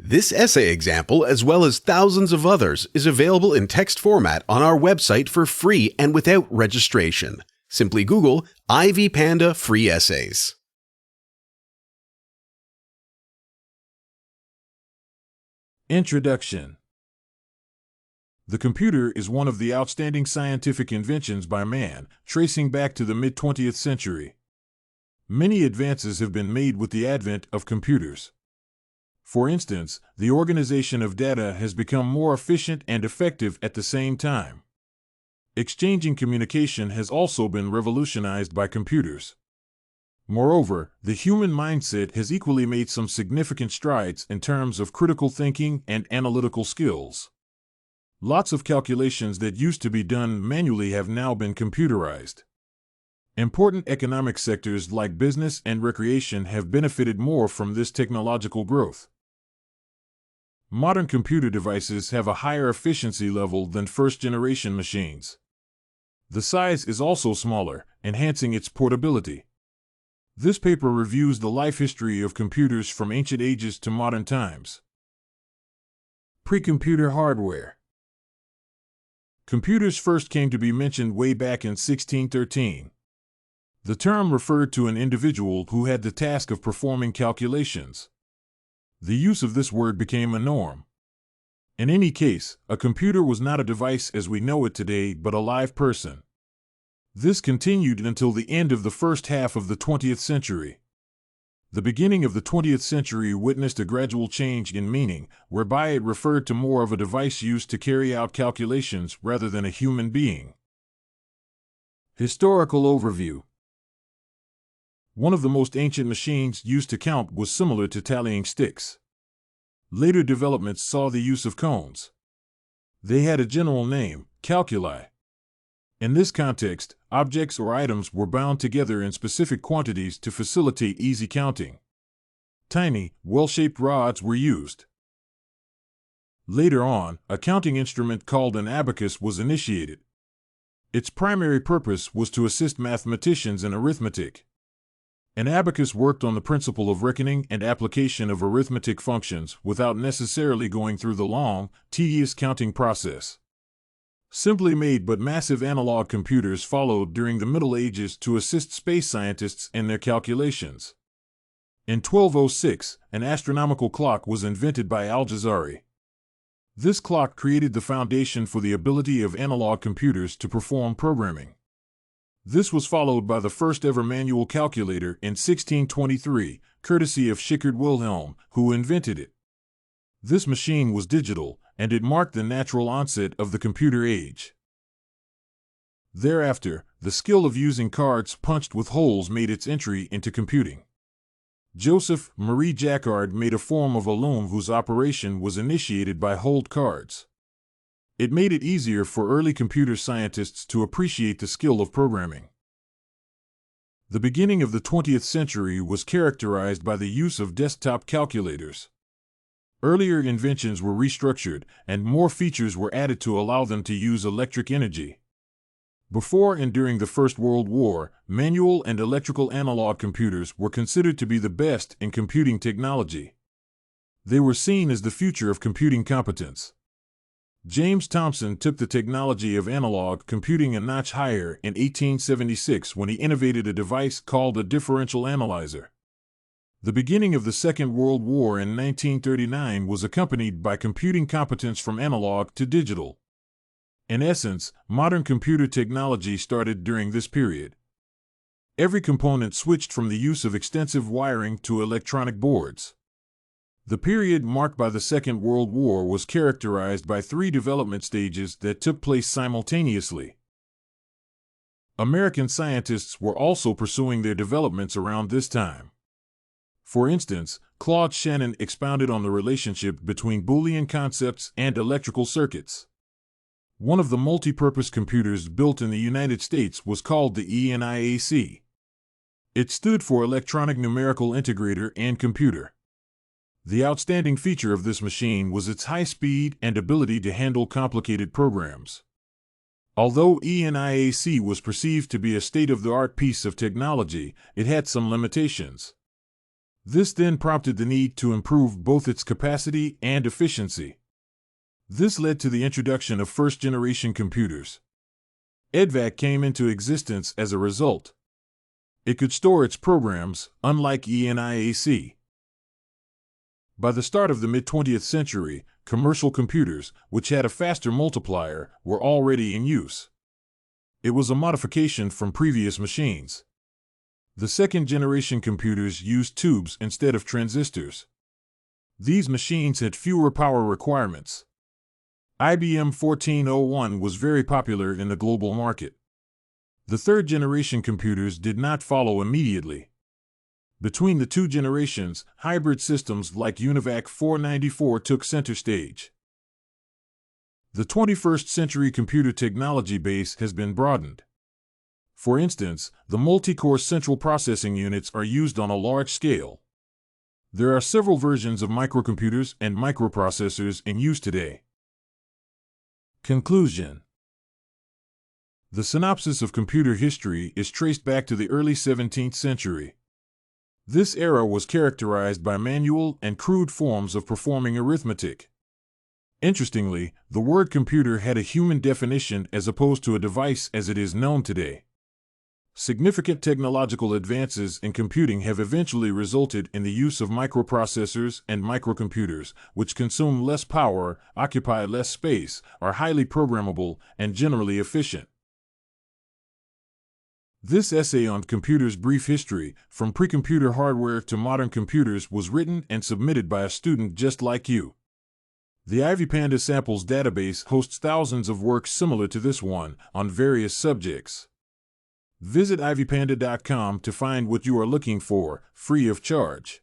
This essay example, as well as thousands of others, is available in text format on our website for free and without registration. Simply Google IVPanda Free Essays. Introduction. The computer is one of the outstanding scientific inventions by man, tracing back to the mid-20th century. Many advances have been made with the advent of computers. For instance, the organization of data has become more efficient and effective at the same time. Exchanging communication has also been revolutionized by computers. Moreover, the human mindset has equally made some significant strides in terms of critical thinking and analytical skills. Lots of calculations that used to be done manually have now been computerized. Important economic sectors like business and recreation have benefited more from this technological growth. Modern computer devices have a higher efficiency level than first-generation machines. The size is also smaller, enhancing its portability. This paper reviews the life history of computers from ancient ages to modern times. Pre-computer hardware. Computers first came to be mentioned way back in 1613. The term referred to an individual who had the task of performing calculations. The use of this word became a norm. In any case, a computer was not a device as we know it today, but a live person. This continued until the end of the first half of the 20th century. The beginning of the 20th century witnessed a gradual change in meaning, whereby it referred to more of a device used to carry out calculations rather than a human being. Historical overview. One of the most ancient machines used to count was similar to tallying sticks. Later developments saw the use of cones. They had a general name, calculi. In this context, objects or items were bound together in specific quantities to facilitate easy counting. Tiny, well-shaped rods were used. Later on, a counting instrument called an abacus was initiated. Its primary purpose was to assist mathematicians in arithmetic. An abacus worked on the principle of reckoning and application of arithmetic functions without necessarily going through the long, tedious counting process. Simply made but massive analog computers followed during the Middle Ages to assist space scientists in their calculations. In 1206, an astronomical clock was invented by Al-Jazari. This clock created the foundation for the ability of analog computers to perform programming. This was followed by the first ever manual calculator in 1623, courtesy of Schickard Wilhelm, who invented it. This machine was digital, and it marked the natural onset of the computer age. Thereafter, the skill of using cards punched with holes made its entry into computing. Joseph Marie Jacquard made a form of a loom whose operation was initiated by holed cards. It made it easier for early computer scientists to appreciate the skill of programming. The beginning of the 20th century was characterized by the use of desktop calculators. Earlier inventions were restructured, and more features were added to allow them to use electric energy. Before and during the First World War, manual and electrical analog computers were considered to be the best in computing technology. They were seen as the future of computing competence. James Thomson took the technology of analog computing a notch higher in 1876 when he innovated a device called a differential analyzer. The beginning of the Second World War in 1939 was accompanied by computing competence from analog to digital. In essence, modern computer technology started during this period. Every component switched from the use of extensive wiring to electronic boards. The period marked by the Second World War was characterized by three development stages that took place simultaneously. American scientists were also pursuing their developments around this time. For instance, Claude Shannon expounded on the relationship between Boolean concepts and electrical circuits. One of the multi-purpose computers built in the United States was called the ENIAC. It stood for Electronic Numerical Integrator and Computer. The outstanding feature of this machine was its high speed and ability to handle complicated programs. Although ENIAC was perceived to be a state-of-the-art piece of technology, it had some limitations. This then prompted the need to improve both its capacity and efficiency. This led to the introduction of first-generation computers. EDVAC came into existence as a result. It could store its programs, unlike ENIAC. By the start of the mid-20th century, commercial computers, which had a faster multiplier, were already in use. It was a modification from previous machines. The second-generation computers used tubes instead of transistors. These machines had fewer power requirements. IBM 1401 was very popular in the global market. The third-generation computers did not follow immediately. Between the two generations, hybrid systems like UNIVAC 494 took center stage. The 21st century computer technology base has been broadened. For instance, the multi-core central processing units are used on a large scale. There are several versions of microcomputers and microprocessors in use today. Conclusion. The synopsis of computer history is traced back to the early 17th century. This era was characterized by manual and crude forms of performing arithmetic. Interestingly, the word computer had a human definition as opposed to a device as it is known today. Significant technological advances in computing have eventually resulted in the use of microprocessors and microcomputers, which consume less power, occupy less space, are highly programmable, and generally efficient. This essay on computers' brief history, from pre-computer hardware to modern computers, was written and submitted by a student just like you. The IvyPanda Samples database hosts thousands of works similar to this one, on various subjects. Visit ivypanda.com to find what you are looking for, free of charge.